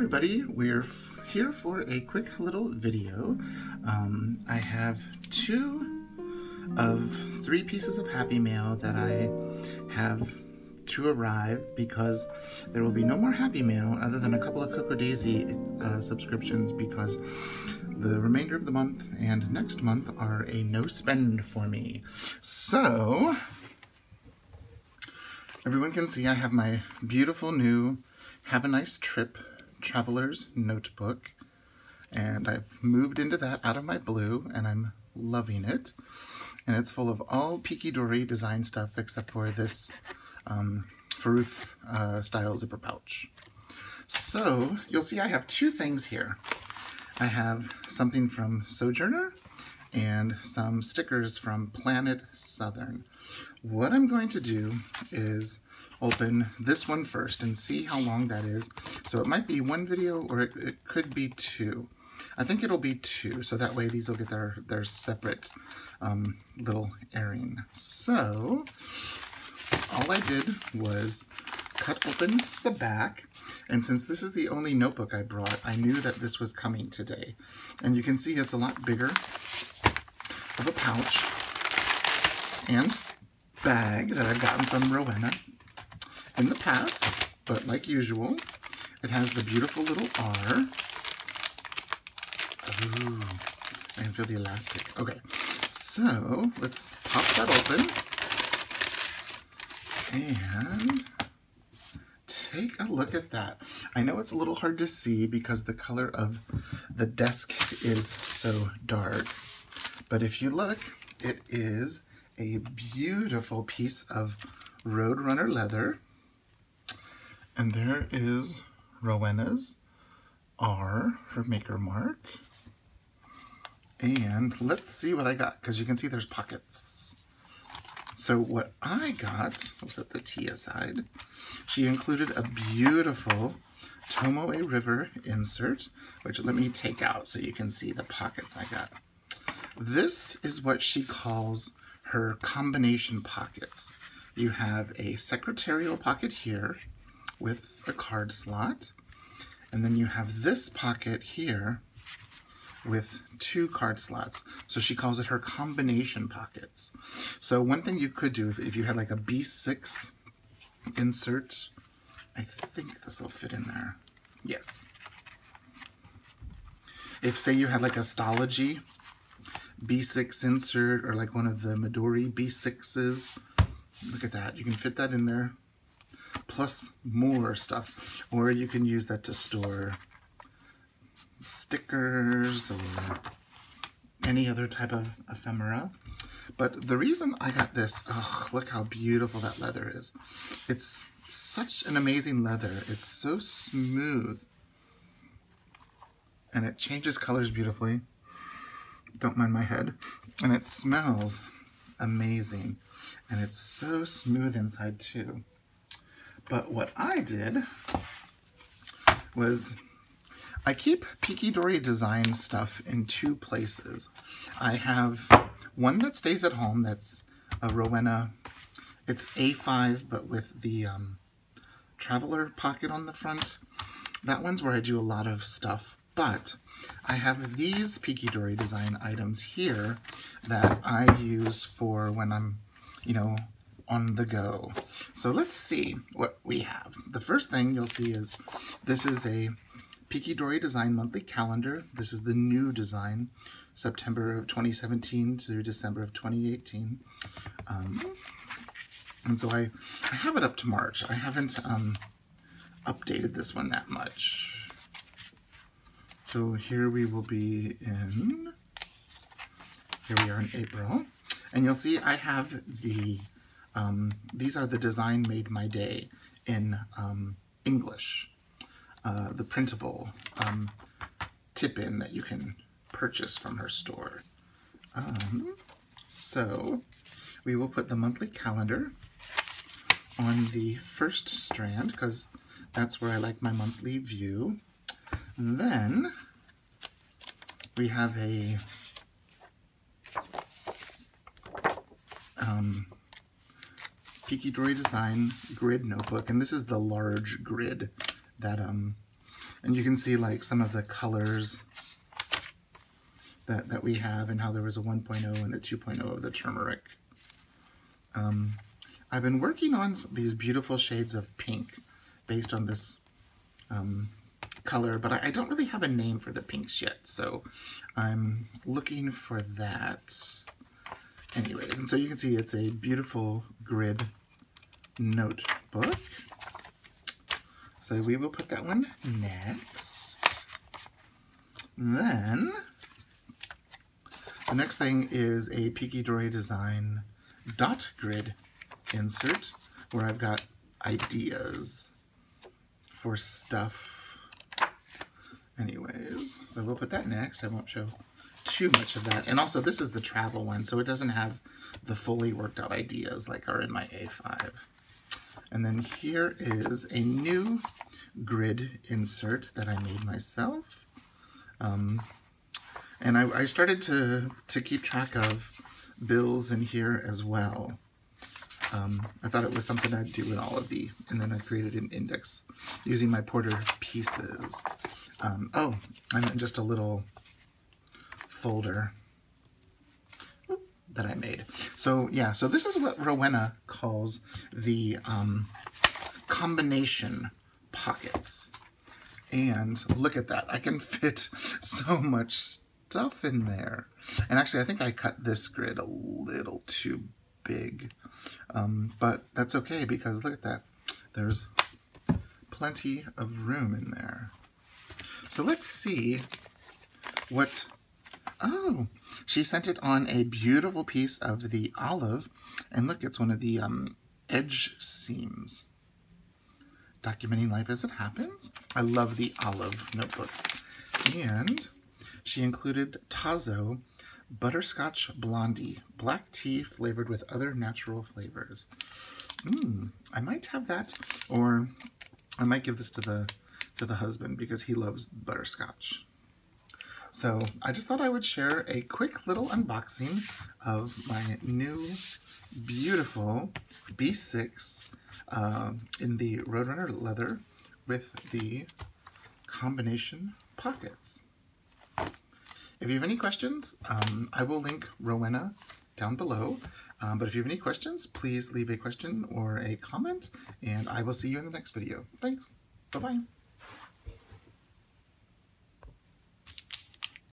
everybody, we're here for a quick little video. I have 2 of 3 pieces of Happy Mail that I have to arrive because there will be no more Happy Mail other than a couple of Cocoa Daisy subscriptions because the remainder of the month and next month are a no spend for me. So everyone can see I have my beautiful new Have a Nice Trip Traveler's Notebook, and I've moved into that out of my blue and I'm loving it. And it's full of all Peaky Dory design stuff except for this Farouf style zipper pouch. So you'll see I have 2 things here. I have something from Sojourner and some stickers from Planet Southern. What I'm going to do is open this one first and see how long that is. So it might be 1 video or it could be 2. I think it'll be 2, so that way these will get their separate little airing. So all I did was cut open the back, and since this is the only notebook I brought, I knew that this was coming today. And you can see it's a lot bigger of a pouch and bag that I've gotten from Rowena in the past, but like usual, it has the beautiful little R. Ooh, I can feel the elastic. Okay, so let's pop that open and take a look at that. I know it's a little hard to see because the color of the desk is so dark, but if you look, it is a beautiful piece of Roadrunner leather, and there is Rowena's R, her maker mark. And let's see what I got, because you can see there's pockets. So what I got, I'll set the T aside, she included a beautiful Tomoe River insert, which let me take out so you can see the pockets I got. This is what she calls her combination pockets. You have a secretarial pocket here with a card slot, and then you have this pocket here with 2 card slots. So she calls it her combination pockets. So one thing you could do if you had like a B6 insert, I think this will fit in there. Yes. If say you had like a Stology B6 insert or like one of the Midori B6s, look at that, you can fit that in there plus more stuff, or you can use that to store stickers or any other type of ephemera. But the reason I got this, oh, look how beautiful that leather is. It's such an amazing leather. It's so smooth and it changes colors beautifully. Don't mind my head. And it smells amazing, and it's so smooth inside too. But what I did was I keep Peaky Dory design stuff in 2 places. I have one that stays at home, that's a Rowena. It's A5, but with the traveler pocket on the front. That one's where I do a lot of stuff. But I have these Peaky Dory design items here that I use for when I'm, you know, on the go. So let's see what we have. The first thing you'll see is this is a Peaky Dory Design monthly calendar. This is the new design, September of 2017 through December of 2018. And so I have it up to March. I haven't updated this one that much. So here we will be in, here we are in April. And you'll see I have the, these are the Design Made My Day in English. The printable tip-in that you can purchase from her store. So we will put the monthly calendar on the first strand because that's where I like my monthly view. Then we have a Peaky Dory Design grid notebook, and this is the large grid that And you can see like some of the colors that we have and how there was a 1.0 and a 2.0 of the turmeric. I've been working on these beautiful shades of pink based on this color, but I don't really have a name for the pinks yet, so I'm looking for that. Anyways, and so you can see it's a beautiful grid notebook. So we will put that one next. Then, the next thing is a Peaky Dory Design dot grid insert where I've got ideas for stuff. Anyways, so we'll put that next. I won't show too much of that. And also this is the travel one, so it doesn't have the fully worked out ideas like are in my A5. And then here is a new grid insert that I made myself. And I started to keep track of bills in here as well. I thought it was something I'd do in all of the, and then I created an index using my Porter pieces. Oh, and then just a little folder that I made. So yeah, so this is what Rowena calls the combination pockets. And look at that, I can fit so much stuff in there. And actually I think I cut this grid a little too big, but that's okay because look at that, there's plenty of room in there. So let's see what, oh, she sent it on a beautiful piece of the olive, and look, it's one of the edge seams. Documenting life as it happens. I love the olive notebooks. And she included Tazo Butterscotch Blondie, black tea flavored with other natural flavors. I might have that, or I might give this to the husband because he loves butterscotch. So I just thought I would share a quick little unboxing of my new beautiful B6 in the Roadrunner leather with the combination pockets. If you have any questions, I will link Rowena down below. But if you have any questions, please leave a question or a comment, and I will see you in the next video. Thanks. Bye-bye.